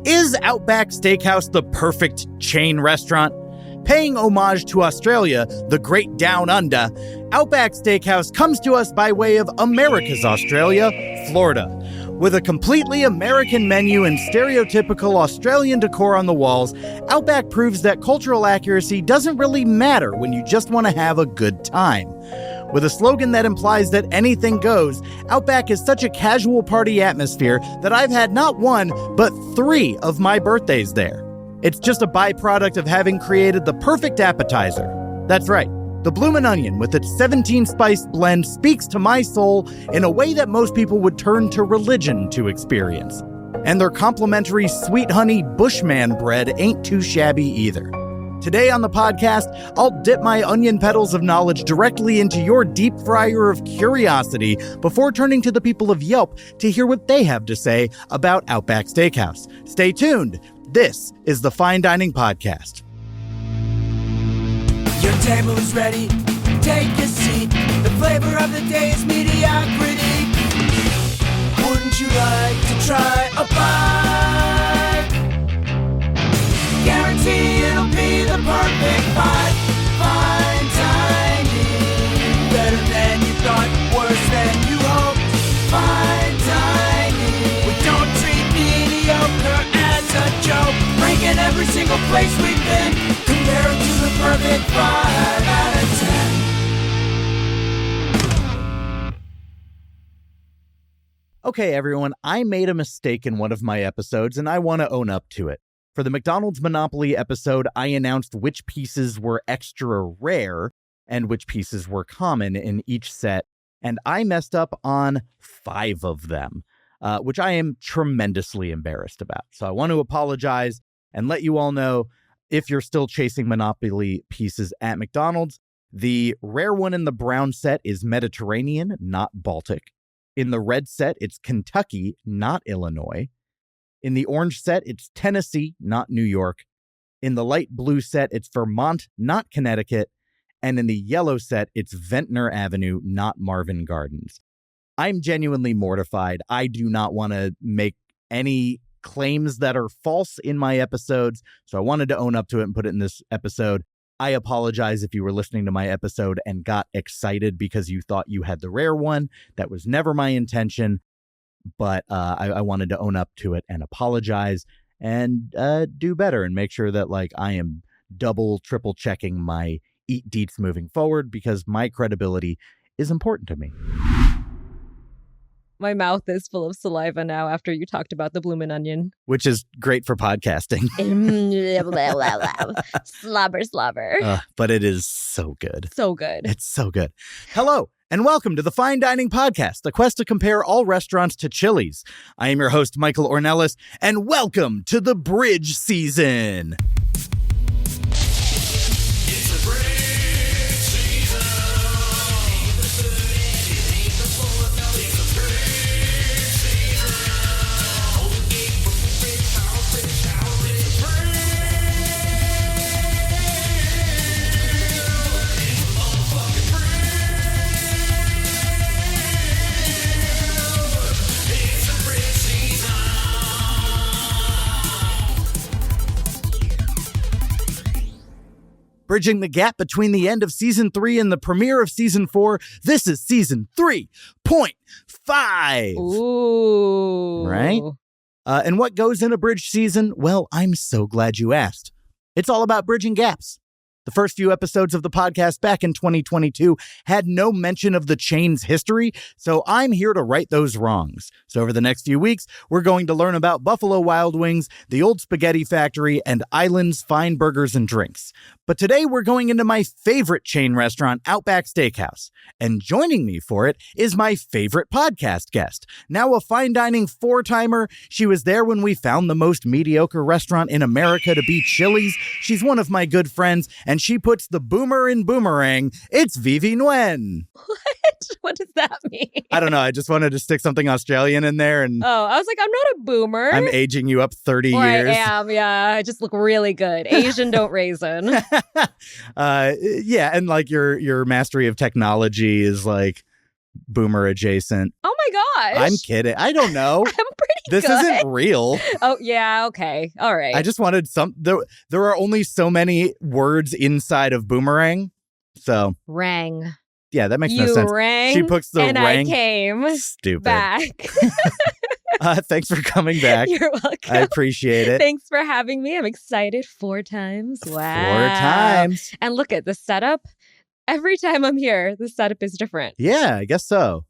Is Outback Steakhouse the perfect chain restaurant? Paying homage to Australia, the great down under, Outback Steakhouse comes to us by way of America's Australia, Florida. With a completely American menu and stereotypical Australian decor on the walls, Outback proves that cultural accuracy doesn't really matter when you just want to have a good time. With a slogan that implies that anything goes, Outback is such a casual party atmosphere that I've had not one, but 3 of my birthdays there. It's just a byproduct of having created the perfect appetizer. That's right. The Bloomin' Onion, with its 17-spice blend, speaks to my soul in a way that most people would turn to religion to experience. And their complimentary sweet honey Bushman bread ain't too shabby either. Today on the podcast, I'll dip my onion petals of knowledge directly into your deep fryer of curiosity before turning to the people of Yelp to hear what they have to say about Outback Steakhouse. Stay tuned. This is the Fine Dining Podcast. Your table is ready, take a seat. The flavor of the day is mediocrity. Wouldn't you like to try a bite? Guarantee it'll be the perfect bite. Fine dining, better than you thought, worse than you hoped. Fine dining, we don't treat mediocre as a joke. Ranking every single place we've been, compare it to the perfect 5 out of 10. Okay, everyone, I made a mistake in one of my episodes, and I want to own up to it. For the McDonald's Monopoly episode, I announced which pieces were extra rare and which pieces were common in each set, and I messed up on 5 of them, which I am tremendously embarrassed about. So I want to apologize and let you all know, if you're still chasing Monopoly pieces at McDonald's, the rare one in the brown set is Mediterranean, not Baltic. In the red set, it's Kentucky, not Illinois. In the orange set, it's Tennessee, not New York. In the light blue set, it's Vermont, not Connecticut. And in the yellow set, it's Ventnor Avenue, not Marvin Gardens. I'm genuinely mortified. I do not want to make any claims that are false in my episodes, so I wanted to own up to it and put it in this episode. I apologize if you were listening to my episode and got excited because you thought you had the rare one. That was never my intention. But I wanted to own up to it and apologize and do better and make sure that I am double, triple checking my eat deets moving forward because my credibility is important to me. My mouth is full of saliva now after you talked about the Bloomin' Onion. Which is great for podcasting. Slobber. But it is so good. So good. It's so good. Hello. And welcome to the Fine Dining Podcast, a quest to compare all restaurants to Chili's. I am your host, Michael Ornelas, and welcome to the Bridge Season. Bridging the gap between the end of Season 3 and the premiere of Season 4, this is Season 3.5. Ooh. Right? And what goes in a bridge season? Well, I'm so glad you asked. It's all about bridging gaps. The first few episodes of the podcast back in 2022 had no mention of the chain's history, so I'm here to right those wrongs. So over the next few weeks, we're going to learn about Buffalo Wild Wings, the Old Spaghetti Factory, and Island's fine burgers and drinks. But today we're going into my favorite chain restaurant, Outback Steakhouse. And joining me for it is my favorite podcast guest. Now a fine dining 4-timer, she was there when we found the most mediocre restaurant in America to beat Chili's. She's one of my good friends, and she puts the boomer in boomerang. It's VyVy Nguyen. What? What does that mean? I don't know. I just wanted to stick something Australian in there. And I was like, I'm not a boomer. I'm aging you up 30 or years. I am, yeah. I just look really good. Asian don't raisin. Yeah, and like your mastery of technology is like boomer adjacent. Oh my gosh. I'm kidding. I don't know. I'm pretty This good. isn't real. Oh, yeah. Okay. All right. I just wanted there are only so many words inside of boomerang. So rang. yeah, that makes You no sense. rang. She puts the and rang. I came Stupid. back. Thanks for coming back. You're welcome. I appreciate it. Thanks for having me. I'm excited 4 times. Wow. 4 times. And look at the setup. Every time I'm here, the setup is different. Yeah, I guess so.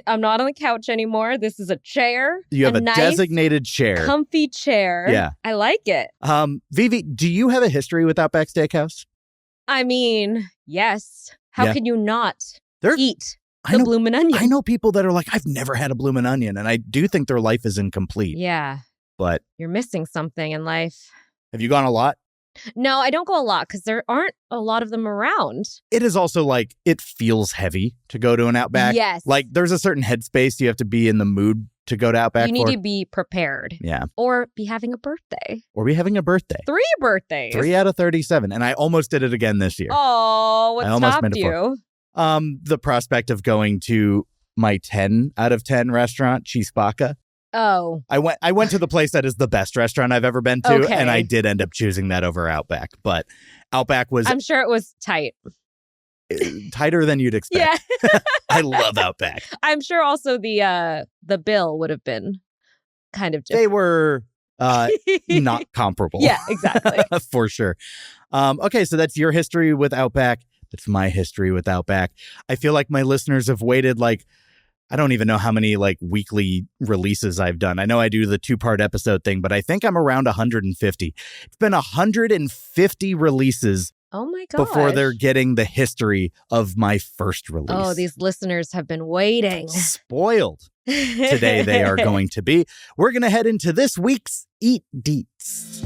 I'm not on the couch anymore. This is a chair. You have a nice, designated chair. comfy chair. Yeah. I like it. VyVy, do you have a history with Outback Steakhouse? I mean, yes. How Yeah. can you not There- eat I the know, Bloomin' Onion? I know people that are like, I've never had a Bloomin' Onion, and I do think their life is incomplete. Yeah. But You're missing something in life. have you gone a lot? No, I don't go a lot because there aren't a lot of them around. It is also like, it feels heavy to go to an Outback. Yes. Like, there's a certain headspace you have to be in the mood to go to Outback You need for. to be prepared. Yeah. Or be having a birthday. Or be having a birthday. 3 birthdays. 3 out of 37. And I almost did it again this year. Oh, what I almost stopped made it you? The prospect of going to my 10 out of 10 restaurant, Chispaca. Oh, I went to the place that is the best restaurant I've ever been to, Okay. and I did end up choosing that over Outback. But Outback was I'm sure it was tight. tighter than you'd expect. Yeah. I love Outback. I'm sure also the bill would have been kind of They different. were not comparable. Yeah, exactly. For sure. Okay, so that's your history with Outback. That's my history with Outback. I feel like my listeners have waited I don't even know how many weekly releases I've done. I know I do the 2-part episode thing, but I think I'm around 150. It's been 150 releases Oh my gosh. before they're getting the history of my first release. Oh, these listeners have been waiting. Spoiled. Today they are going to be. We're going to head into this week's Eat Deets.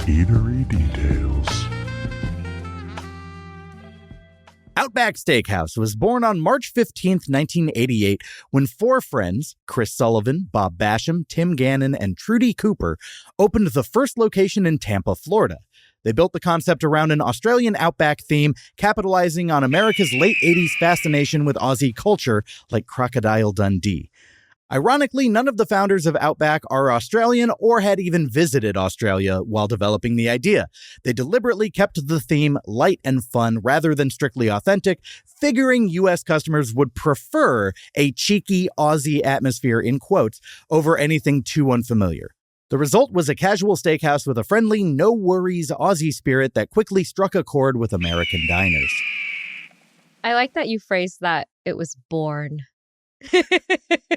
Eatery details. Outback Steakhouse was born on March 15th, 1988, when 4 friends, Chris Sullivan, Bob Basham, Tim Gannon, and Trudy Cooper, opened the first location in Tampa, Florida. They built the concept around an Australian Outback theme, capitalizing on America's late 80s fascination with Aussie culture like Crocodile Dundee. Ironically, none of the founders of Outback are Australian or had even visited Australia while developing the idea. They deliberately kept the theme light and fun rather than strictly authentic, figuring U.S. customers would prefer a cheeky Aussie atmosphere, in quotes, over anything too unfamiliar. The result was a casual steakhouse with a friendly, no-worries Aussie spirit that quickly struck a chord with American diners. I like that you phrased that it was born.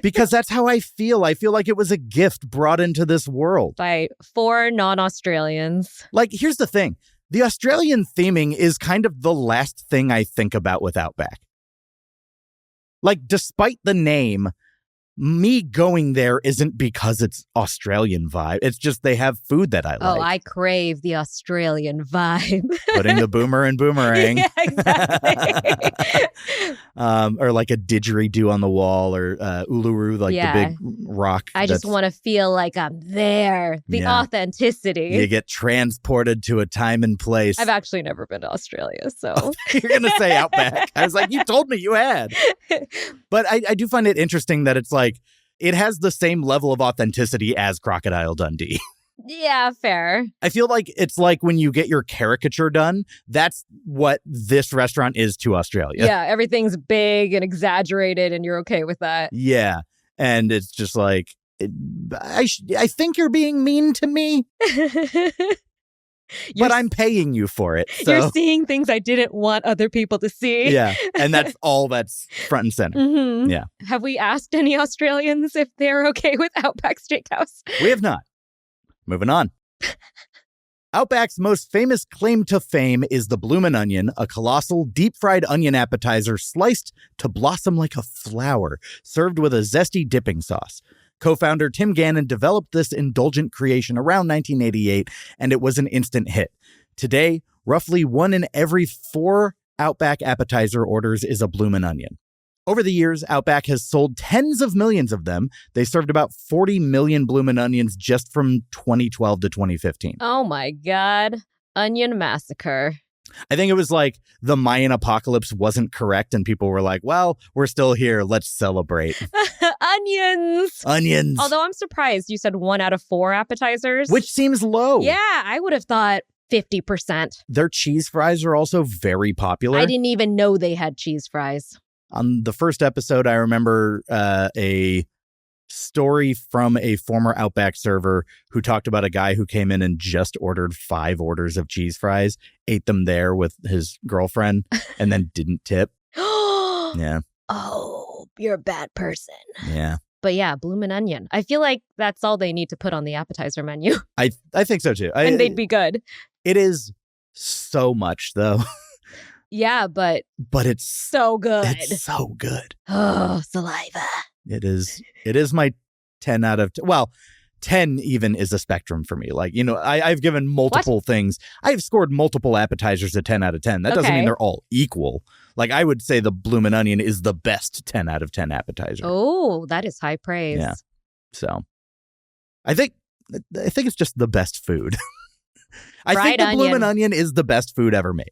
Because that's how I feel. I feel like it was a gift brought into this world. By 4 non-Australians. Here's the thing. The Australian theming is kind of the last thing I think about with Outback. Despite the name, me going there isn't because it's Australian vibe. It's just they have food that I like. Oh, I crave the Australian vibe. Putting the boomer in boomerang. Yeah, exactly. Or like a didgeridoo on the wall, or Uluru, the big rock. I just want to feel like I'm there. The Yeah. authenticity. You get transported to a time and place. I've actually never been to Australia, so. You're going to say Outback. I was like, you told me you had. But I do find it interesting that it's it has the same level of authenticity as Crocodile Dundee. Yeah, fair. I feel like it's like when you get your caricature done, that's what this restaurant is to Australia. Yeah, everything's big and exaggerated, and you're okay with that. Yeah. And it's just I think you're being mean to me, but I'm paying you for it. So. You're seeing things I didn't want other people to see. Yeah. And that's all that's front and center. Mm-hmm. Yeah. Have we asked any Australians if they're okay with Outback Steakhouse? We have not. Moving on. Outback's most famous claim to fame is the Bloomin' Onion, a colossal deep-fried onion appetizer sliced to blossom like a flower, served with a zesty dipping sauce. Co-founder Tim Gannon developed this indulgent creation around 1988, and it was an instant hit. Today, roughly 1 in every 4 Outback appetizer orders is a Bloomin' Onion. Over the years, Outback has sold tens of millions of them. They served about 40 million Bloomin' Onions just from 2012 to 2015. Oh my God. Onion massacre. I think it was like the Mayan apocalypse wasn't correct and people were like, well, we're still here. Let's celebrate. Onions. Onions. Although I'm surprised you said 1 out of 4 appetizers. Which seems low. Yeah, I would have thought 50%. Their cheese fries are also very popular. I didn't even know they had cheese fries. On the first episode, I remember a story from a former Outback server who talked about a guy who came in and just ordered 5 orders of cheese fries, ate them there with his girlfriend, and then didn't tip. Yeah. Oh, you're a bad person. Yeah. But yeah, Bloomin' Onion. I feel like that's all they need to put on the appetizer menu. I think so too. And they'd be good. It is so much though. Yeah, but it's so good. It's so good. Oh, saliva. It is my 10 out of 10. Well, 10 even is a spectrum for me. Like, I've given multiple things. I've scored multiple appetizers at 10 out of 10. That doesn't mean they're all equal. Like, I would say the Bloomin' Onion is the best 10 out of 10 appetizer. Oh, that is high praise. Yeah. So, I think it's just the best food. I think the Bloomin' Onion is the best food ever made.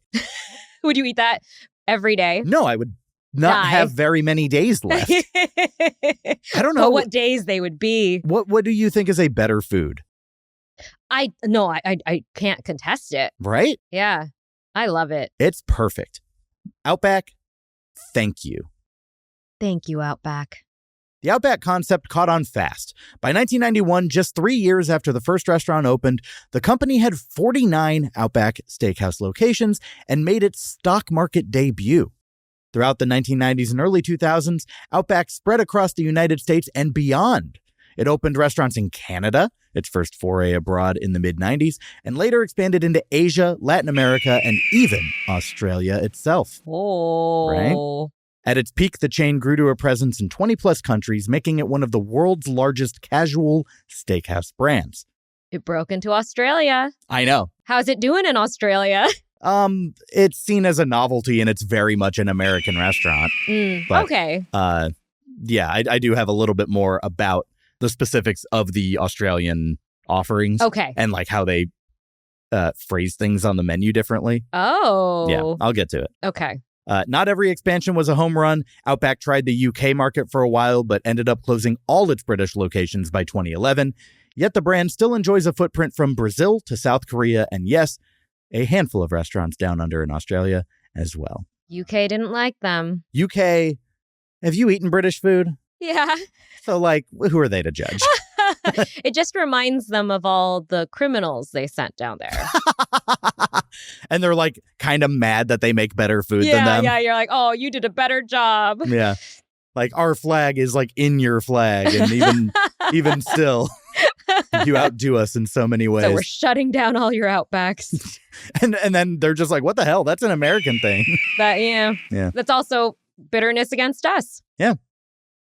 Would you eat that every day? No, I would not have very many days left. I don't know what days they would be. What do you think is a better food? I can't contest it. Right? Yeah. I love it. It's perfect. Outback, thank you. Thank you, Outback. The Outback concept caught on fast. By 1991, just 3 years after the first restaurant opened, the company had 49 Outback Steakhouse locations and made its stock market debut. Throughout the 1990s and early 2000s, Outback spread across the United States and beyond. It opened restaurants in Canada, its first foray abroad in the mid-90s, and later expanded into Asia, Latin America, and even Australia itself. Oh. Right? At its peak, the chain grew to a presence in 20-plus countries, making it one of the world's largest casual steakhouse brands. It broke into Australia. I know. How's it doing in Australia? It's seen as a novelty, and it's very much an American restaurant. But, okay. Yeah, I do have a little bit more about the specifics of the Australian offerings. Okay. And like how they phrase things on the menu differently. Oh. Yeah, I'll get to it. Okay. Not every expansion was a home run. Outback tried the UK market for a while, but ended up closing all its British locations by 2011. Yet the brand still enjoys a footprint from Brazil to South Korea, and yes, a handful of restaurants down under in Australia as well. UK didn't like them. UK, have you eaten British food? Yeah. So, like, who are they to judge? It just reminds them of all the criminals they sent down there. And they're, like, kind of mad that they make better food than them. Yeah, you're like, oh, you did a better job. Yeah. Like, our flag is, like, in your flag. And even still, you outdo us in so many ways. So we're shutting down all your Outbacks. And then they're just like, what the hell? That's an American thing. Yeah. That's also bitterness against us. Yeah.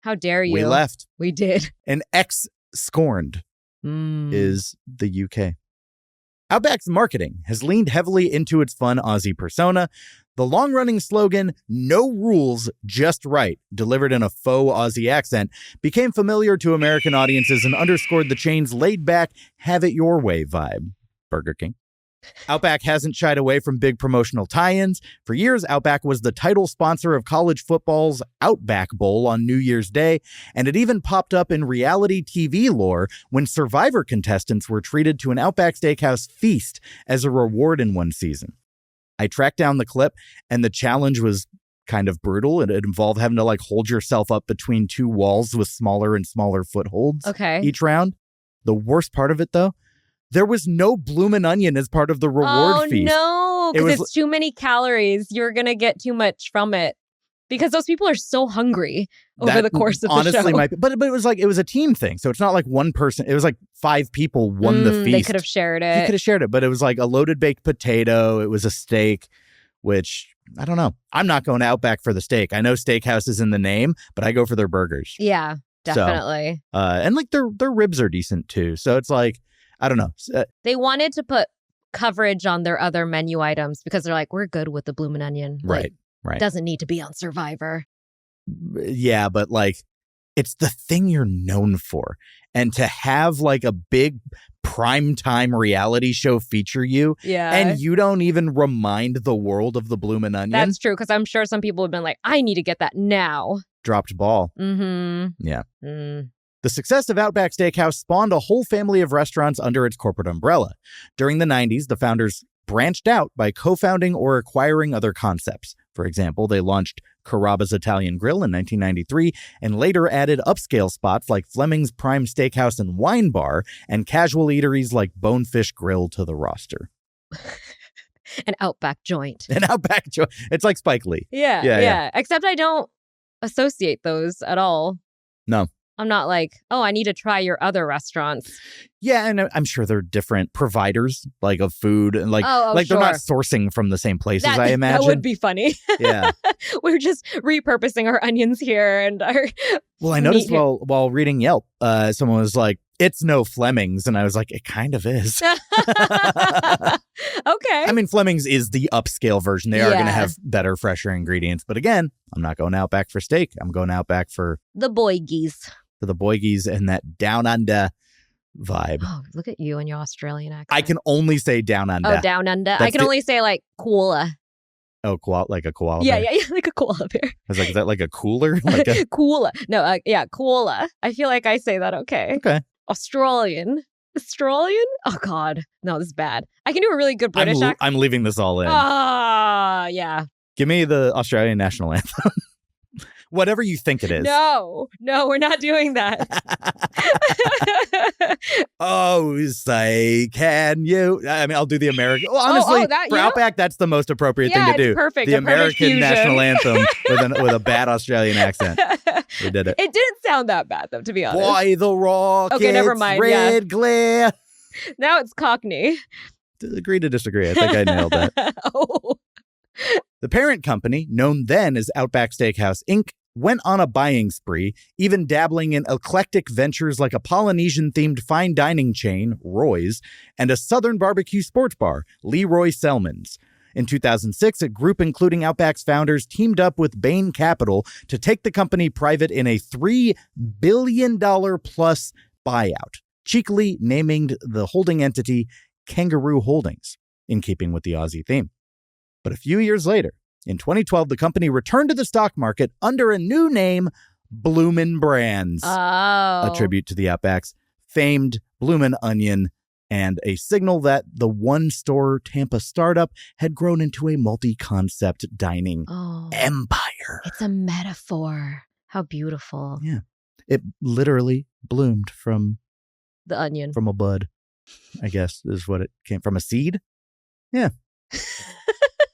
How dare you? We left. We did. And ex-scorned is the UK. Outback's marketing has leaned heavily into its fun Aussie persona. The long-running slogan, "No rules, just right," delivered in a faux Aussie accent, became familiar to American audiences and underscored the chain's laid-back, have-it-your-way vibe. Burger King. Outback hasn't shied away from big promotional tie-ins. For years, Outback was the title sponsor of college football's Outback Bowl on New Year's Day, and it even popped up in reality TV lore when Survivor contestants were treated to an Outback Steakhouse feast as a reward in one season. I tracked down the clip, and the challenge was kind of brutal. It involved having to like hold yourself up between two walls with smaller and smaller footholds each round. The worst part of it, though, there was no Bloomin' Onion as part of the reward feast. Oh, no, because it's too many calories. You're going to get too much from it. Because those people are so hungry over the course of the show. Honestly, might be, but it was like, it was a team thing. So it's not like one person. It was like 5 people won the feast. They could have shared it. You could have shared it, but it was like a loaded baked potato. It was a steak, which, I don't know. I'm not going to Outback for the steak. I know steakhouse is in the name, but I go for their burgers. Yeah, definitely. So, and like their ribs are decent too. So it's like, I don't know. They wanted to put coverage on their other menu items because they're like, we're good with the Bloomin' Onion. Right. Right. Doesn't need to be on Survivor. Yeah, but like it's the thing you're known for. And to have like a big primetime reality show feature you, and you don't even remind the world of the Bloomin' Onion. That's true, because I'm sure some people have been like, I need to get that now. Dropped ball. Mm-hmm. Yeah. The success of Outback Steakhouse spawned a whole family of restaurants under its corporate umbrella. During the 90s, the founders branched out by co-founding or acquiring other concepts. For example, they launched Carrabba's Italian Grill in 1993 and later added upscale spots like Fleming's Prime Steakhouse and Wine Bar and casual eateries like Bonefish Grill to the roster. An Outback joint. An Outback joint. It's like Spike Lee. Yeah. Except I don't associate those at all. No. I'm not like, oh, I need to try your other restaurants. Yeah, and I'm sure they're different providers, like of food, and like they're not sourcing from the same places. I imagine that would be funny. Yeah, we're just repurposing our onions here and our. Well, I noticed while reading Yelp, someone was like, "It's no Fleming's," and I was like, "It kind of is." Okay. I mean, Fleming's is the upscale version. They are going to have better, fresher ingredients, but again, I'm not going Outback for steak. I'm going Outback for the boygies. For the boygies and that down under vibe. Oh, look at you and your Australian accent. I can only say down under. Oh, down under. I can only say like koala. Oh, like a koala. Yeah, like a koala bear. I was like, is that like a cooler? Like a koala. No, koala. I feel like I say that okay. Okay. Australian. Oh, God. No, this is bad. I can do a really good British accent. I'm leaving this all in. Yeah. Give me the Australian national anthem. Whatever you think it is. No, we're not doing that. Oh, say, can you? I mean, I'll do the American. Well, honestly, for Outback, that's the most appropriate thing to do. Perfect. The American national anthem with a bad Australian accent. We did it. It didn't sound that bad, though, to be honest. Boy, the rockets, okay, never mind. red glare. Now it's Cockney. Agree to disagree. I think I nailed that. Oh. The parent company, known then as Outback Steakhouse, Inc., went on a buying spree, even dabbling in eclectic ventures like a Polynesian-themed fine dining chain, Roy's, and a Southern barbecue sports bar, Leroy Selman's. In 2006, a group including Outback's founders teamed up with Bain Capital to take the company private in a $3 billion plus buyout, cheekily naming the holding entity Kangaroo Holdings, in keeping with the Aussie theme. But a few years later, in 2012, the company returned to the stock market under a new name, Bloomin' Brands, a tribute to the Outback's famed Bloomin' Onion, and a signal that the one-store Tampa startup had grown into a multi-concept dining empire. It's a metaphor. How beautiful. Yeah. It literally bloomed from the onion. From a bud, I guess, is what it came from. A seed? Yeah.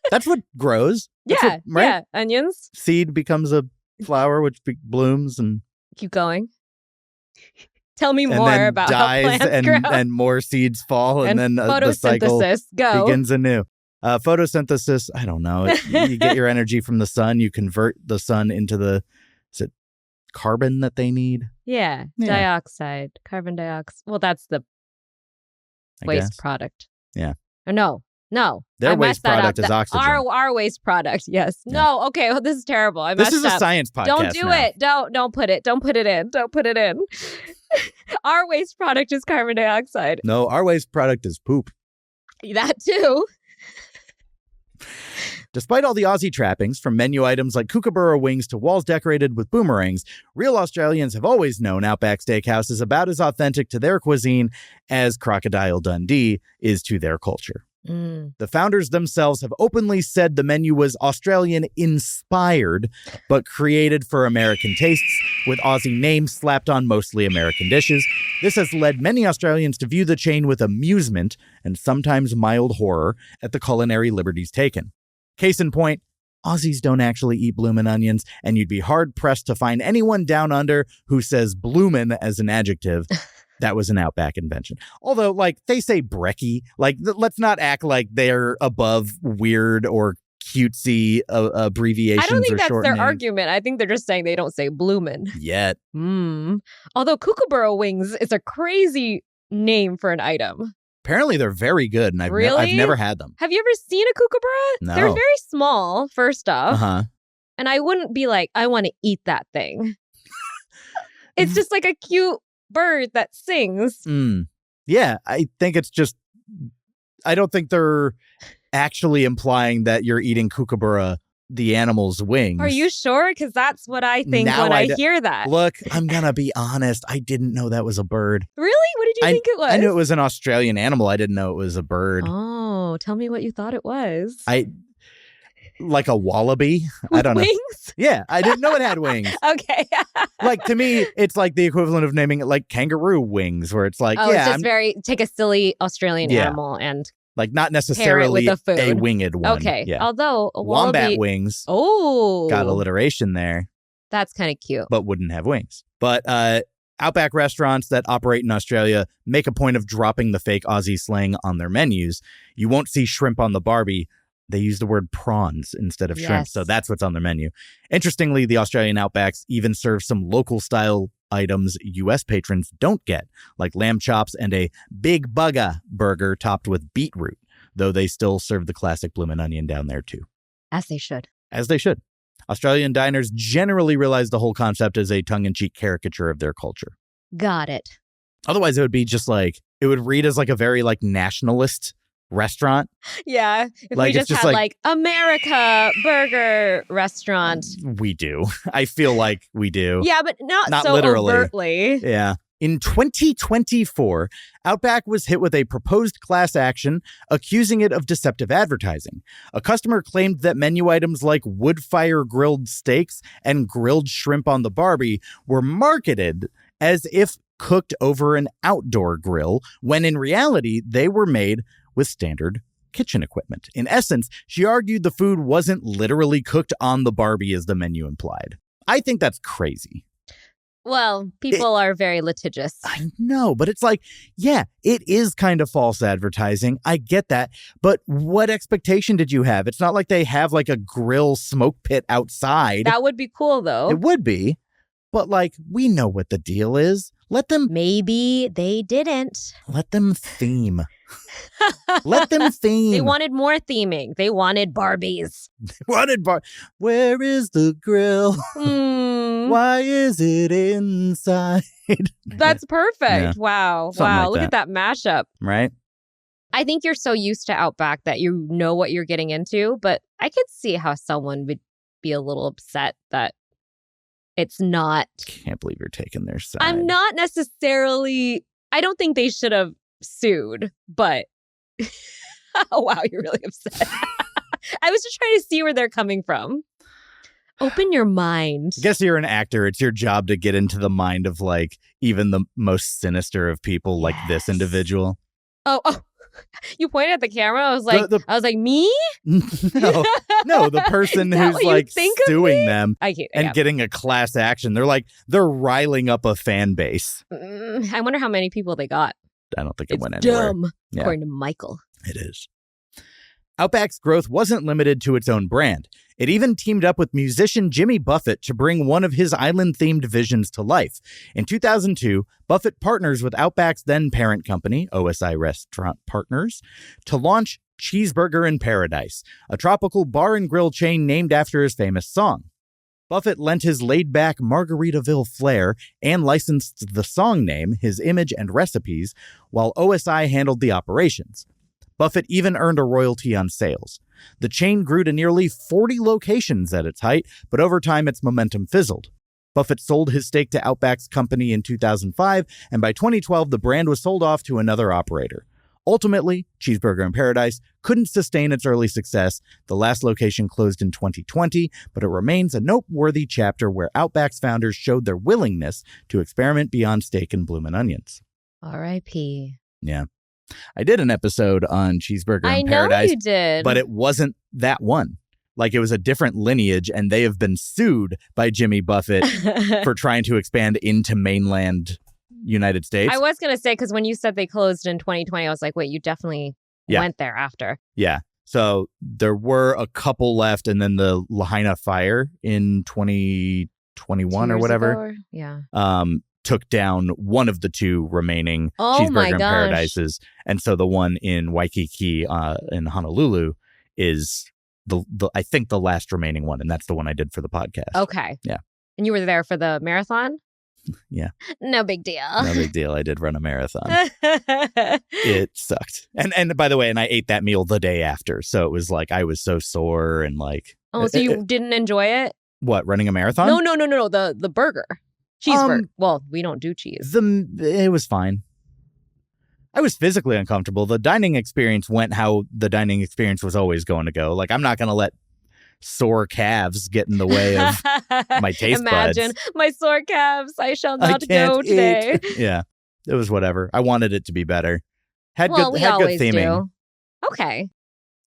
That's what grows. That's right? Onions. Seed becomes a flower, which blooms and... Keep going. Tell me more about how plants grow. And more seeds fall, and then the cycle begins anew. Photosynthesis, I don't know. You get your energy from the sun. You convert the sun into is it carbon that they need? Yeah. Dioxide, carbon dioxide. Well, that's the waste product. Yeah. Or no. Their waste product is oxygen. Our waste product, yes. Yeah. No, okay. Well, this is terrible. This is a science podcast. Don't do it. Don't put it. Don't put it in. Don't put it in. Our waste product is carbon dioxide. No, our waste product is poop. That too. Despite all the Aussie trappings, from menu items like kookaburra wings to walls decorated with boomerangs, real Australians have always known Outback Steakhouse is about as authentic to their cuisine as Crocodile Dundee is to their culture. The founders themselves have openly said the menu was Australian-inspired, but created for American tastes, with Aussie names slapped on mostly American dishes. This has led many Australians to view the chain with amusement and sometimes mild horror at the culinary liberties taken. Case in point, Aussies don't actually eat bloomin' onions, and you'd be hard-pressed to find anyone down under who says bloomin' as an adjective. That was an Outback invention. Although, like, they say brekkie. Like, let's not act like they're above weird or cutesy abbreviations or short I don't think that's their names. Argument. I think they're just saying they don't say bloomin'. Yet. Although kookaburra wings is a crazy name for an item. Apparently, they're very good, and I've never had them. Have you ever seen a kookaburra? No. They're very small, first off. Uh-huh. And I wouldn't be like, I want to eat that thing. It's just like a cute bird that sings. Yeah, I think it's just, I don't think they're actually implying that you're eating kookaburra, the animal's wings. Are you sure? Because that's what I think Now when I I hear that. Look, I'm going to be honest. I didn't know that was a bird. Really? What did you think it was? I knew it was an Australian animal. I didn't know it was a bird. Oh, tell me what you thought it was. Like a wallaby? I don't know. Wings? Yeah, I didn't know it had wings. Okay. Like, to me, it's like the equivalent of naming it like kangaroo wings, where it's like, it's just take a silly Australian Yeah. animal and like not necessarily with the food. a winged one. Okay. Yeah. Although a wallaby, Wombat wings got alliteration there, that's kind of cute. but wouldn't have wings. But Outback restaurants that operate in Australia make a point of dropping the fake Aussie slang on their menus. You won't see shrimp on the Barbie. They use the word prawns instead of shrimp, Yes. so that's what's on their menu. Interestingly, the Australian Outbacks even serve some local-style items U.S. patrons don't get, like lamb chops and a Big Bugga burger topped with beetroot, though they still serve the classic Bloomin' Onion down there, too. As they should. As they should. Australian diners generally realize the whole concept is a tongue-in-cheek caricature of their culture. Got it. Otherwise, it would be just like, it would read as like a very like nationalist restaurant. Yeah. If Like, we it's just just had like- America Burger Restaurant. We do. I feel like we do. Yeah, but not so literally. overtly. Yeah. In 2024, Outback was hit with a proposed class action accusing it of deceptive advertising. A customer claimed that menu items like wood-fire grilled steaks and grilled shrimp on the Barbie were marketed as if cooked over an outdoor grill, when in reality, they were made with standard kitchen equipment. In essence, she argued the food wasn't literally cooked on the Barbie as the menu implied. I think that's crazy. Well, people are very litigious. I know, but it's like, yeah, it is kind of false advertising. I get that. But what expectation did you have? It's not like they have like a grill smoke pit outside. That would be cool, though. It would be. But like, we know what the deal is. Let them Maybe they didn't. theme. Let them theme. They wanted more theming. They wanted Barbies. Where is the grill? Hmm. Why is it inside? That's perfect. Yeah. Wow. Something Wow. like Look at that mashup. Right? I think you're so used to Outback that you know what you're getting into, but I could see how someone would be a little upset that it's not. Can't believe you're taking their side. I'm not necessarily. I don't think they should have sued, but oh, wow, you're really upset. I was just trying to see where they're coming from. Open your mind. I guess you're an actor. It's your job to get into the mind of like even the most sinister of people, like this individual. Oh, you pointed at the camera. I was like, me? no, the person Is that who's what you like think of suing me? them I can't. and getting a class action. They're riling up a fan base. I wonder how many people they got. I don't think it It's went anywhere. dumb, Yeah. according to Michael. It is. Outback's growth wasn't limited to its own brand. It even teamed up with musician Jimmy Buffett to bring one of his island-themed visions to life. In 2002, Buffett partners with Outback's then parent company, OSI Restaurant Partners, to launch Cheeseburger in Paradise, a tropical bar and grill chain named after his famous song. Buffett lent his laid-back Margaritaville flair and licensed the song name, his image, and recipes, while OSI handled the operations. Buffett even earned a royalty on sales. The chain grew to nearly 40 locations at its height, but over time its momentum fizzled. Buffett sold his stake to Outback's company in 2005, and by 2012 the brand was sold off to another operator. Ultimately, Cheeseburger in Paradise couldn't sustain its early success. The last location closed in 2020, but it remains a noteworthy chapter where Outback's founders showed their willingness to experiment beyond steak and Bloomin' Onions. R.I.P. Yeah. I did an episode on Cheeseburger I in know Paradise, you did. but it wasn't that one. Like, it was a different lineage, and they have been sued by Jimmy Buffett for trying to expand into mainland United States. I was going to say, because when you said they closed in 2020, I was like, wait, you definitely went there after. Yeah. So there were a couple left, and then the Lahaina fire in 2021 or whatever. Yeah. Took down one of the two remaining Cheeseburger in Paradises. And so the one in Waikiki in Honolulu is the I think the last remaining one. And that's the one I did for the podcast. Okay. Yeah. And you were there for the marathon? Yeah. No big deal. No big deal. I did run a marathon. It sucked. And by the way, and I ate that meal the day after. So it was like I was so sore and like. Oh, so you didn't enjoy it? What, running a marathon? No. The burger. Cheeseburger. Well, we don't do cheese. It was fine. I was physically uncomfortable. The dining experience went how the dining experience was always going to go. Like, I'm not going to let sore calves get in the way of my taste Imagine buds. my sore calves. I shall not go today. Yeah, it was whatever. I wanted it to be better. Had Well, good we always theming. do. Okay.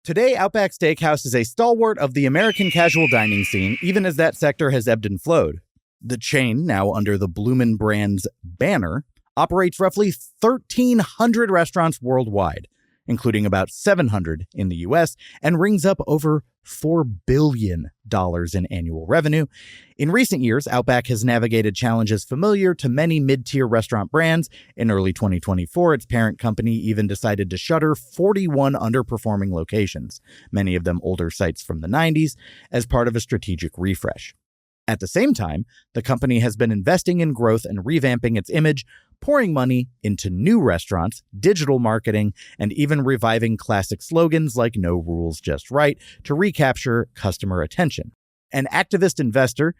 Today, Outback Steakhouse is a stalwart of the American casual dining scene, even as that sector has ebbed and flowed. The chain, now under the Bloomin brand's banner, operates roughly 1,300 restaurants worldwide, including about 700 in the U.S., and rings up over $4 billion in annual revenue. In recent years, Outback has navigated challenges familiar to many mid-tier restaurant brands. In early 2024, its parent company even decided to shutter 41 underperforming locations, many of them older sites from the 90s, as part of a strategic refresh. At the same time, the company has been investing in growth and revamping its image, pouring money into new restaurants, digital marketing, and even reviving classic slogans like "No Rules, Just Right" to recapture customer attention. An activist investor,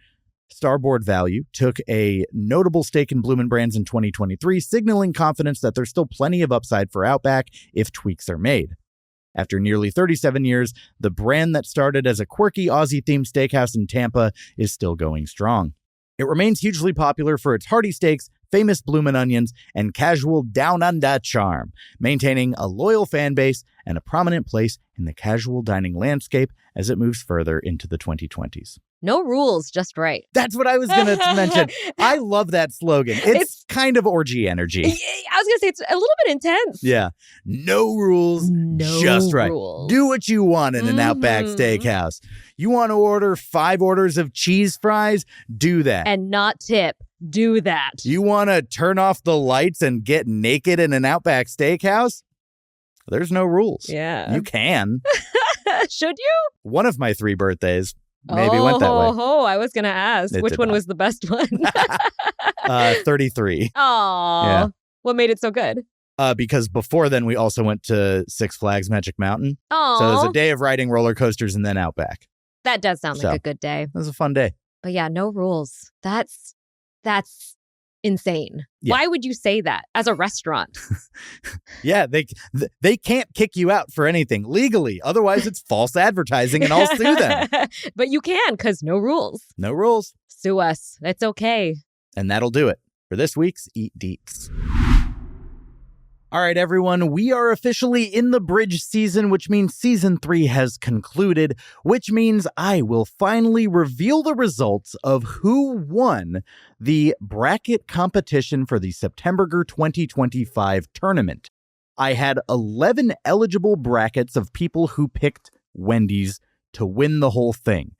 Starboard Value, took a notable stake in Bloomin Brands in 2023, signaling confidence that there's still plenty of upside for Outback if tweaks are made. After nearly 37 years, the brand that started as a quirky Aussie-themed steakhouse in Tampa is still going strong. It remains hugely popular for its hearty steaks, famous bloomin' onions, and casual down-under charm, maintaining a loyal fan base and a prominent place in the casual dining landscape as it moves further into the 2020s. No rules, just right. That's what I was going to mention. I love that slogan. It's kind of orgy energy. I was going to say it's a little bit intense. Yeah. No rules, just right. Rules. Do what you want in an Outback Steakhouse. You want to order 5 orders of cheese fries? Do that. And not tip. Do that. You want to turn off the lights and get naked in an Outback Steakhouse? There's no rules. Yeah. You can. Should you? One of my 3 birthdays maybe went that way. Oh, I was going to ask. It Which did one not. was the best one? 33. Aw. Yeah. What made it so good? Because before then, we also went to Six Flags Magic Mountain. Oh. So it was a day of riding roller coasters and then Outback. That does sound So. like a good day. It was a fun day. But yeah, no rules. That's insane. Yeah. Why would you say that as a restaurant? Yeah, they can't kick you out for anything legally. Otherwise, it's false advertising and I'll sue them. But you can because no rules. No rules. Sue us. It's okay. And that'll do it for this week's Eat Deets. All right, everyone, we are officially in the bridge season, which means season 3 has concluded, which means I will finally reveal the results of who won the bracket competition for the Septemburger 2025 tournament. I had 11 eligible brackets of people who picked Wendy's to win the whole thing.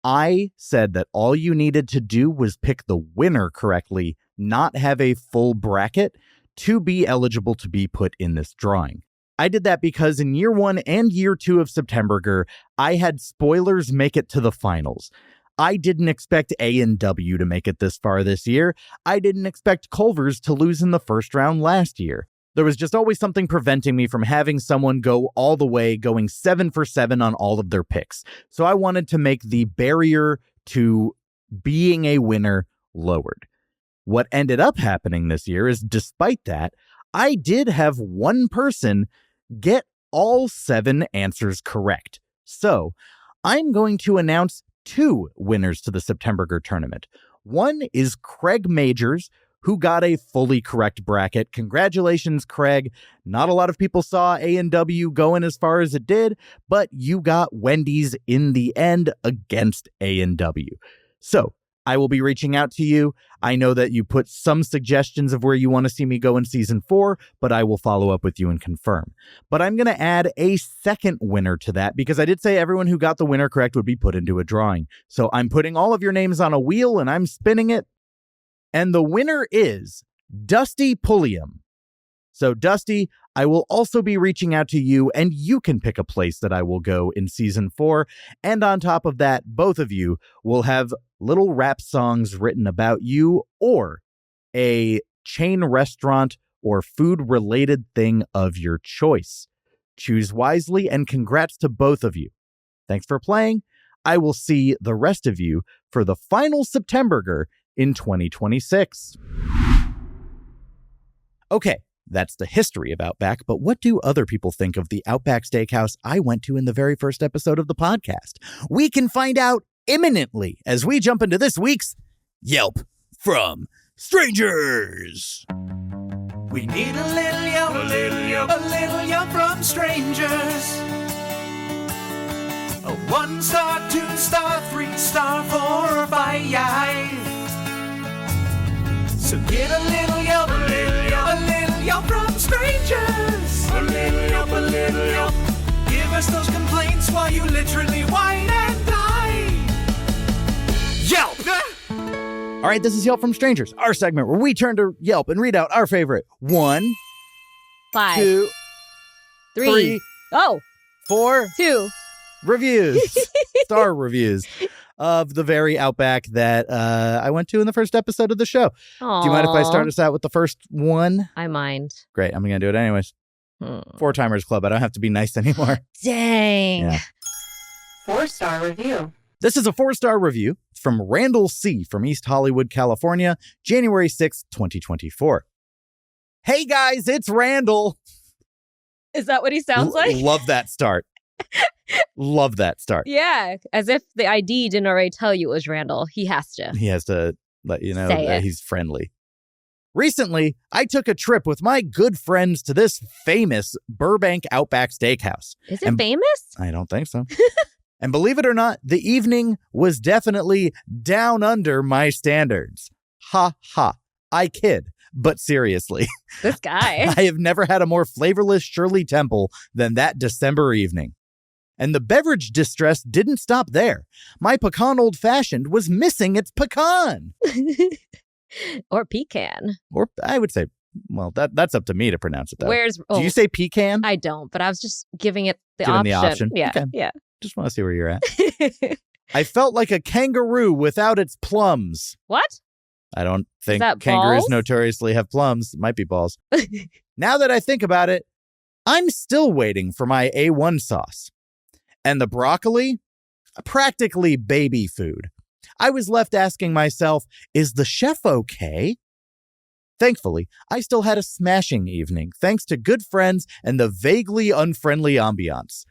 I said that all you needed to do was pick the winner correctly, not have a full bracket, to be eligible to be put in this drawing. I did that because in year 1 and year 2 of Septemburger, I had spoilers make it to the finals. I didn't expect A&W to make it this far this year. I didn't expect Culver's to lose in the first round last year. There was just always something preventing me from having someone go all the way, going 7 for 7 on all of their picks. So I wanted to make the barrier to being a winner lowered. What ended up happening this year is, despite that, I did have one person get all 7 answers correct. So I'm going to announce 2 winners to the Septemburger tournament. One is Craig Majors, who got a fully correct bracket. Congratulations, Craig. Not a lot of people saw A&W going as far as it did, but you got Wendy's in the end against A&W. So I will be reaching out to you. I know that you put some suggestions of where you want to see me go in season 4, but I will follow up with you and confirm. But I'm going to add a second winner to that because I did say everyone who got the winner correct would be put into a drawing. So I'm putting all of your names on a wheel and I'm spinning it. And the winner is Dusty Pulliam. So Dusty, I will also be reaching out to you, and you can pick a place that I will go in season 4. And on top of that, both of you will have little rap songs written about you or a chain restaurant or food-related thing of your choice. Choose wisely, and congrats to both of you. Thanks for playing. I will see the rest of you for the final Septemburger in 2026. Okay, that's the history of Outback, but what do other people think of the Outback Steakhouse I went to in the very first episode of the podcast? We can find out imminently as we jump into this week's Yelp from Strangers. We need a little yelp, a little yelp from strangers. A 1-star, 2-star, 3-star, 4 or 5. So get a little yelp, a little yelp from strangers. A little yelp. Give us those complaints while you literally whine and die. Yelp! All right, this is Yelp from Strangers, our segment where we turn to Yelp and read out our favorite 1, 5, 2, 3, 4 2. reviews, star reviews of the very Outback that I went to in the first episode of the show. Aww. Do you mind if I start us out with the first one? I mind. Great, I'm going to do it anyways. 4-timers club, I don't have to be nice anymore. Dang. Yeah. 4-star review. This is a 4-star review from Randall C. from East Hollywood, California, January 6th, 2024. Hey guys, it's Randall. Is that what he sounds like? Love that start. Love that start. Yeah, as if the ID didn't already tell you it was Randall. He has to. He has to let you know Say that it. he's friendly. Recently, I took a trip with my good friends to this famous Burbank Outback Steakhouse. Is it And- famous? I don't think so. And believe it or not, the evening was definitely down under my standards. Ha ha. I kid, but seriously. This guy. I have never had a more flavorless Shirley Temple than that December evening. And the beverage distress didn't stop there. My pecan old fashioned was missing its pecan. Or pecan. Or I would say, well, that's up to me to pronounce it though. Where's Do you say pecan? I don't, but I was just giving it the Giving option. the option. Yeah. Okay. Yeah. Just want to see where you're at. I felt like a kangaroo without its plums. What? I don't think that kangaroos balls? notoriously have plums. Might be balls. Now that I think about it, I'm still waiting for my A1 sauce. And the broccoli? Practically baby food. I was left asking myself, is the chef okay? Thankfully, I still had a smashing evening, thanks to good friends and the vaguely unfriendly ambiance.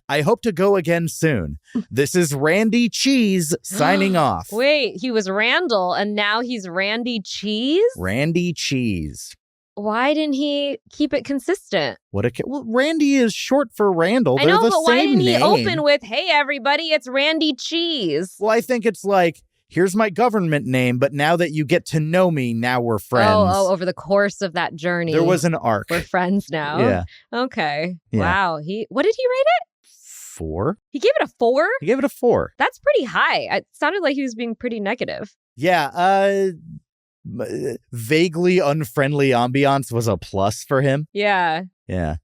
I hope to go again soon. This is Randy Cheese signing off. Wait, he was Randall and now he's Randy Cheese? Randy Cheese. Why didn't he keep it consistent? Well, Randy is short for Randall. I They're know, the but why same didn't he name. open with, hey, everybody, it's Randy Cheese? Well, I think it's like, here's my government name, but now that you get to know me, now we're friends. Oh, over the course of that journey. There was an arc. We're friends now. Yeah. Okay. Yeah. Wow. What did he rate it? 4? He gave it a 4? He gave it a 4. That's pretty high. It sounded like he was being pretty negative. Yeah, vaguely unfriendly ambiance was a plus for him. Yeah. Yeah.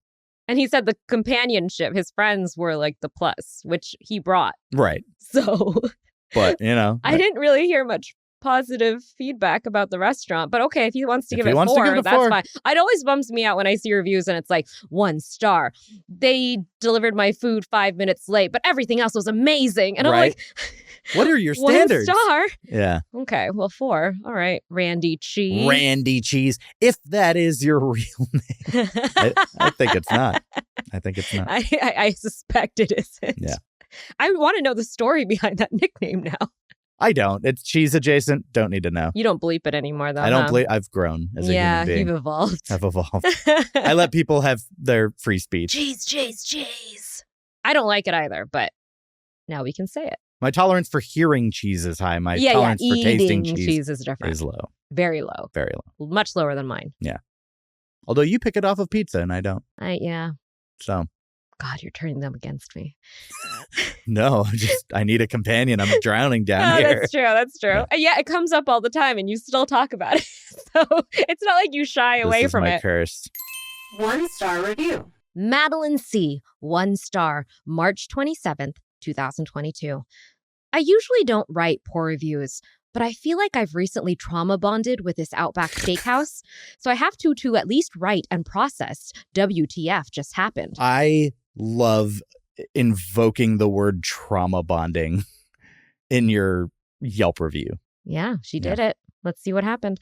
And he said the companionship, his friends were like the plus, which he brought. Right. So But, you know. I didn't really hear much positive feedback about the restaurant. But okay, if he wants to give it wants to 4, give it a that's 4. fine. It always bums me out when I see reviews and it's like 1 star. They delivered my food 5 minutes late, but everything else was amazing. And I'm Right. like, What are your 1 standards? star? Yeah. Okay, well, 4. All right, Randy Cheese. Randy Cheese, if that is your real name. I think it's not. I think it's not. I suspect it isn't. Yeah. I want to know the story behind that nickname now. I don't. It's cheese adjacent. Don't need to know. You don't bleep it anymore, though. I don't huh? believe I've grown as a Yeah, human being. you've evolved. I've evolved. I let people have their free speech. Cheese. I don't like it either, but now we can say it. My tolerance for hearing cheese is high. My tolerance for tasting Eating cheese is different. is low. Very low. Very low. Much lower than mine. Although you pick it off of pizza and I don't. Yeah. So, God, you're turning them against me. no, I need a companion. I'm drowning down here. That's true. Yeah, it comes up all the time and you still talk about it. So it's not like you shy away This is from my it. curse. 1-star review. Madeline C., 1 star, March 27th, 2022. I usually don't write poor reviews, but I feel like I've recently trauma bonded with this Outback Steakhouse, so I have to at least write and process WTF just happened. I love invoking the word trauma bonding in your Yelp review. Yeah, she did it. Let's see what happened.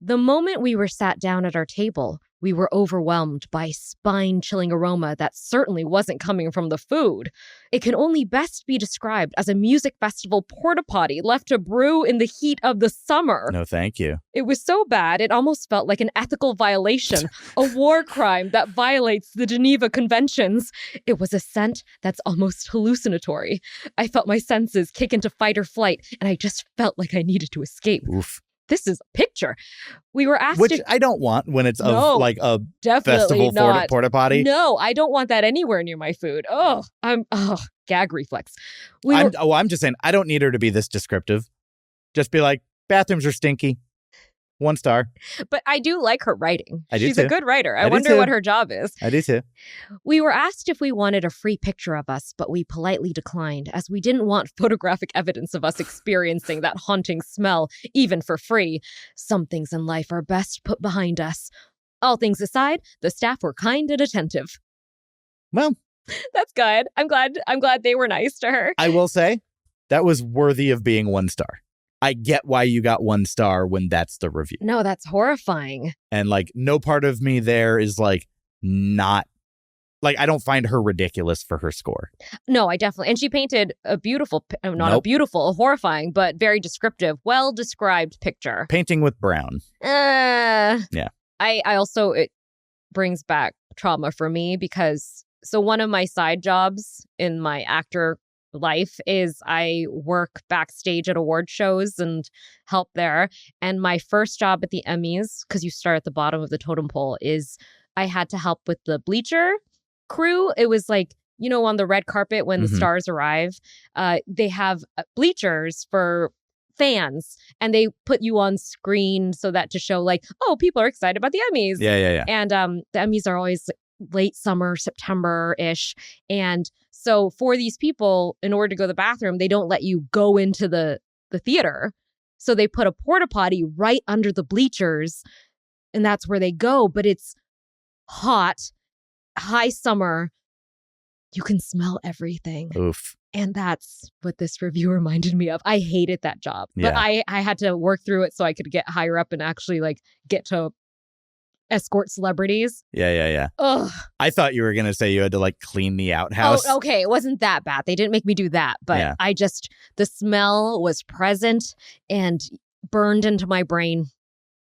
The moment we were sat down at our table, we were overwhelmed by spine-chilling aroma that certainly wasn't coming from the food. It can only best be described as a music festival porta potty left to brew in the heat of the summer. No, thank you. It was so bad, it almost felt like an ethical violation, a war crime that violates the Geneva Conventions. It was a scent that's almost hallucinatory. I felt my senses kick into fight or flight, and I just felt like I needed to escape. Oof. This is a picture. We were asked Which I don't want when it's of like a definitely festival porta potty. No, I don't want that anywhere near my food. Gag reflex. I'm just saying, I don't need her to be this descriptive. Just be like, bathrooms are stinky. 1 star. But I do like her writing. I do She's too. a good writer. I do wonder too. what her job is. I do too. We were asked if we wanted a free picture of us, but we politely declined, as we didn't want photographic evidence of us experiencing that haunting smell, even for free. Some things in life are best put behind us. All things aside, the staff were kind and attentive. Well, That's good. I'm glad they were nice to her. I will say that was worthy of being 1 star. I get why you got 1 star when that's the review. No, that's horrifying. And like, no part of me there is like, not like, I don't find her ridiculous for her score. No, I definitely. And she painted a beautiful, a horrifying, but very descriptive, well-described picture. Painting with brown. Yeah. I also, it brings back trauma for me because, so one of my side jobs in my actor life is I work backstage at award shows and help there. And my first job at the Emmys, because you start at the bottom of the totem pole, is I had to help with the bleacher crew. It was like, you know, on the red carpet when the stars arrive, they have bleachers for fans and they put you on screen so that to show like, oh, people are excited about the Emmys. Yeah. And the Emmys are always late summer, September-ish. And so for these people, in order to go to the bathroom, they don't let you go into the theater. So they put a porta potty right under the bleachers and that's where they go. But it's hot, high summer. You can smell everything. Oof. And that's what this review reminded me of. I hated that job, but I had to work through it so I could get higher up and actually like get to escort celebrities. Yeah. Ugh. I thought you were going to say you had to like clean the outhouse. Oh, okay. It wasn't that bad. They didn't make me do that, but the smell was present and burned into my brain.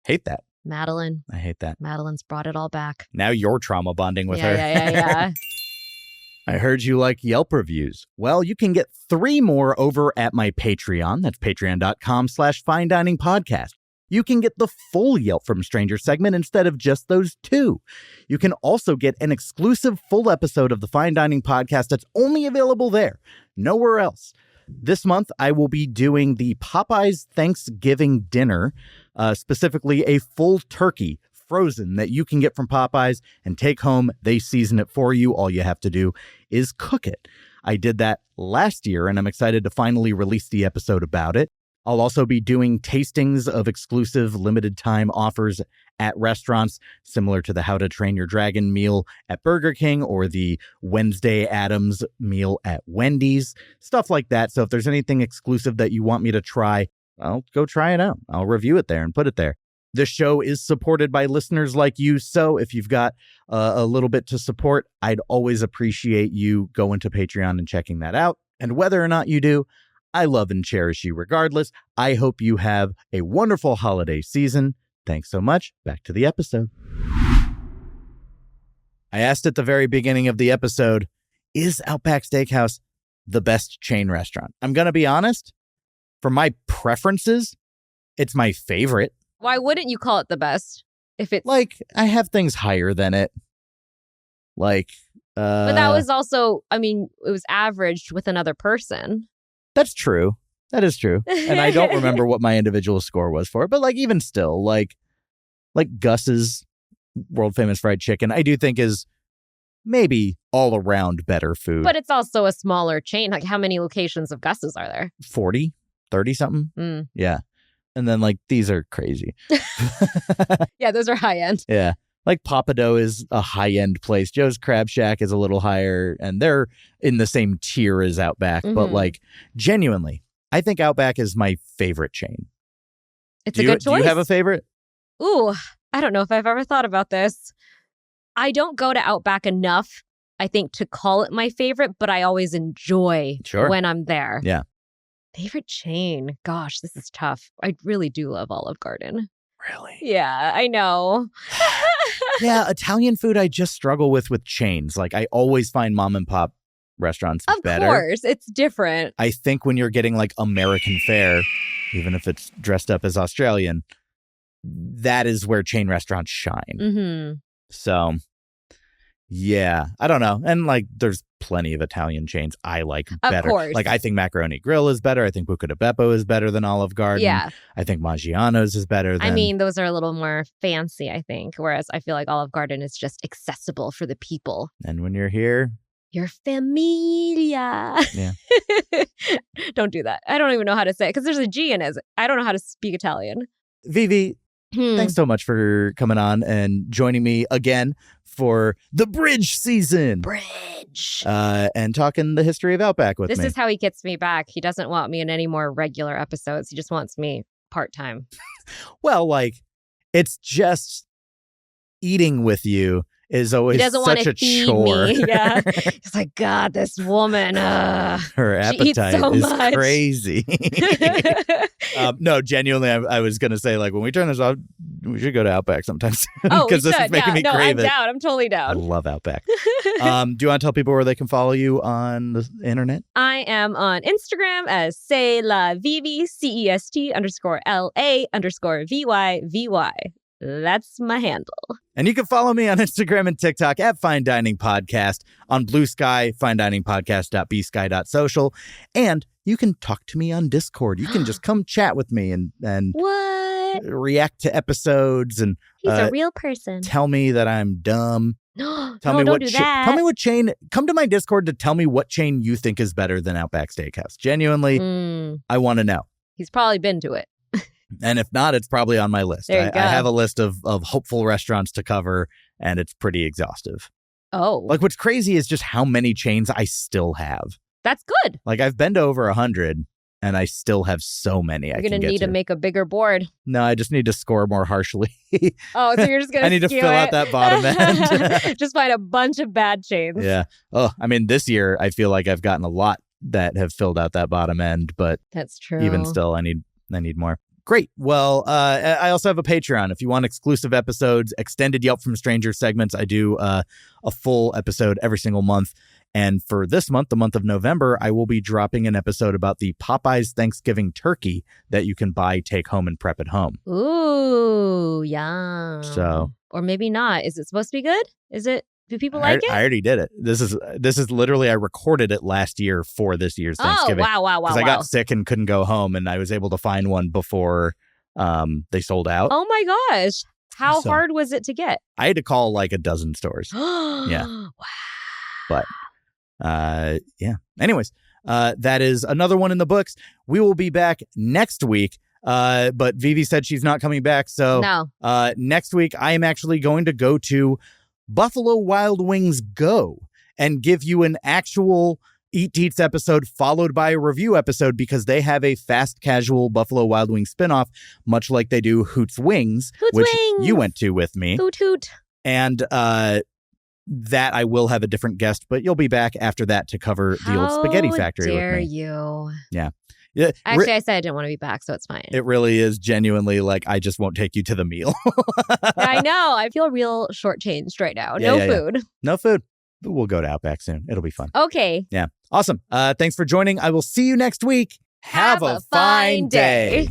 Hate that. Madeline. I hate that. Madeline's brought it all back. Now you're trauma bonding with her. Yeah. I heard you like Yelp reviews. Well, you can get 3 more over at my Patreon. That's patreon.com/fine dining podcast. You can get the full Yelp from Stranger segment instead of just those 2. You can also get an exclusive full episode of the Fine Dining podcast that's only available there, nowhere else. This month, I will be doing the Popeyes Thanksgiving dinner, specifically a full turkey frozen that you can get from Popeyes and take home. They season it for you. All you have to do is cook it. I did that last year, and I'm excited to finally release the episode about it. I'll also be doing tastings of exclusive limited time offers at restaurants, similar to the How to Train Your Dragon meal at Burger King or the Wednesday Addams meal at Wendy's, stuff like that. So if there's anything exclusive that you want me to try, I'll go try it out. I'll review it there and put it there. This show is supported by listeners like you. So if you've got a little bit to support, I'd always appreciate you going to Patreon and checking that out. And whether or not you do, I love and cherish you regardless. I hope you have a wonderful holiday season. Thanks so much. Back to the episode. I asked at the very beginning of the episode, is Outback Steakhouse the best chain restaurant? I'm going to be honest. For my preferences, it's my favorite. Why wouldn't you call it the best if it's like I have things higher than it? Like, but that was also, I mean, it was averaged with another person. That's true. That is true. And I don't remember what my individual score was for it, but like even still, like Gus's world famous fried chicken, I do think is maybe all around better food. But it's also a smaller chain. Like, how many locations of Gus's are there? 40, 30 something. Mm. Yeah. And then like these are crazy. Yeah, those are high end. Yeah. Like Papado is a high end place. Joe's Crab Shack is a little higher, and they're in the same tier as Outback. But like, genuinely, I think Outback is my favorite chain. It's a good choice. Do you have a favorite? Ooh, I don't know if I've ever thought about this. I don't go to Outback enough, I think, to call it my favorite, but I always enjoy when I'm there. Yeah. Favorite chain? Gosh, this is tough. I really do love Olive Garden. Really? Yeah, I know. Yeah, Italian food I just struggle with chains. Like, I always find mom and pop restaurants better. Of course, it's different. I think when you're getting like American fare, even if it's dressed up as Australian, that is where chain restaurants shine. Mm-hmm. So, yeah, I don't know. And like, there's plenty of Italian chains I like better. Of course. Like, I think Macaroni Grill is better. I think Buca di Beppo is better than Olive Garden. Yeah. I think Maggiano's is better than... I mean, those are a little more fancy, I think. Whereas I feel like Olive Garden is just accessible for the people. And when you're here... Your familia. Yeah. Don't do that. I don't even know how to say it because there's a G in it. I don't know how to speak Italian. VyVy, thanks so much for coming on and joining me again for the Bridge season. Bridge. And talking the history of Outback with me. This is how he gets me back. He doesn't want me in any more regular episodes. He just wants me part-time. Well, like, it's just eating with you is always such a chore. Me. Yeah. It's like, God, this woman. Her appetite is crazy. No, genuinely, I was going to say, like, when we turn this off, we should go to Outback sometime soon. Oh, because this is making me crave it. I'm down. I'm totally down. I love Outback. Do you want to tell people where they can follow you on the internet? I am on Instagram as C'est La VyVy, CEST_LA_VyVy. That's my handle. And you can follow me on Instagram and TikTok at Fine Dining Podcast, on Blue Sky, finediningpodcast.bsky.social. And you can talk to me on Discord. You can just come chat with me and what? React to episodes and he's a real person. Tell me that I'm dumb. Don't do that. Tell me what chain. Come to my Discord to tell me what chain you think is better than Outback Steakhouse. Genuinely, I want to know. He's probably been to it. And if not, it's probably on my list. There you go. I have a list of hopeful restaurants to cover, and it's pretty exhaustive. Oh. Like, what's crazy is just how many chains I still have. That's good. Like, I've been to over 100, and I still have so many You're going to need to make a bigger board. No, I just need to score more harshly. Oh, so you're just going to I need to fill out that bottom end. Just find a bunch of bad chains. Yeah. Oh, I mean, this year, I feel like I've gotten a lot that have filled out that bottom end, but that's true. Even still, I need more. Great. Well, I also have a Patreon. If you want exclusive episodes, extended Yelp from Strangers segments, I do a full episode every single month. And for this month, the month of November, I will be dropping an episode about the Popeyes Thanksgiving turkey that you can buy, take home, and prep at home. Ooh, yum. So, or maybe not. Is it supposed to be good? Is it? Do people like it? I already did it. This is literally, I recorded it last year for this year's Thanksgiving. Oh, wow. Because I got sick and couldn't go home, and I was able to find one before they sold out. Oh my gosh. How hard was it to get? I had to call like a dozen stores. Yeah. Wow. But yeah. Anyways, that is another one in the books. We will be back next week. But VyVy said she's not coming back. So no. Next week, I am actually going to go to Buffalo Wild Wings Go and give you an actual Eat Deets episode followed by a review episode because they have a fast casual Buffalo Wild Wings spinoff, much like they do Hoots Wings, which you went to with me. Hoot hoot. And that I will have a different guest, but you'll be back after that to cover the old spaghetti factory with me. How dare you? Yeah. Actually, I said I didn't want to be back, so it's fine. It really is genuinely like, I just won't take you to the meal. I know. I feel real shortchanged right now. Yeah, no food. No food. But we'll go to Outback soon. It'll be fun. Okay. Yeah. Awesome. Thanks for joining. I will see you next week. Have a fine day.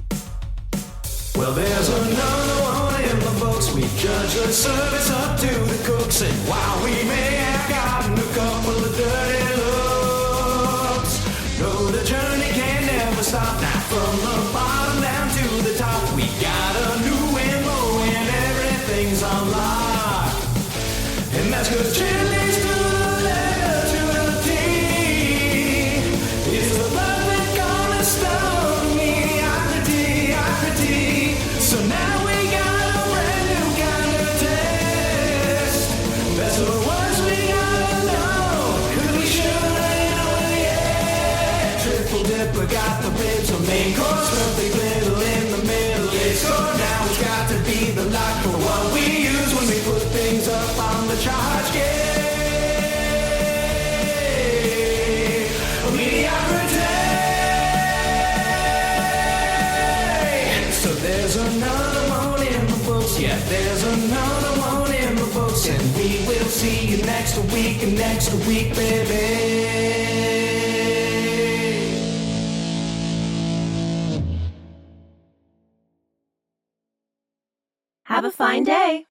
Well, there's another one in the books. We judge the service up to the cooks. And while we may have gotten a couple of dirty looks, no, the journey can never stop. Now from the bottom down to the top, we got a new MO and everything's on lock. That's 'cause chili's to the left, to the T. It's the perfect cornerstone, mediocrity. So now we got a brand new kind of test. That's the ones we gotta know, 'cause we sure ain't know it yet. Triple dipper got the ribs, the main course, perfect little in the middle. It's score now, it's got to be the lock for what we use when we put things up on the charge. Mediocrity. So there's another one in the books, yeah, there's another one in the books, and we will see you next week, baby. Have a fine day.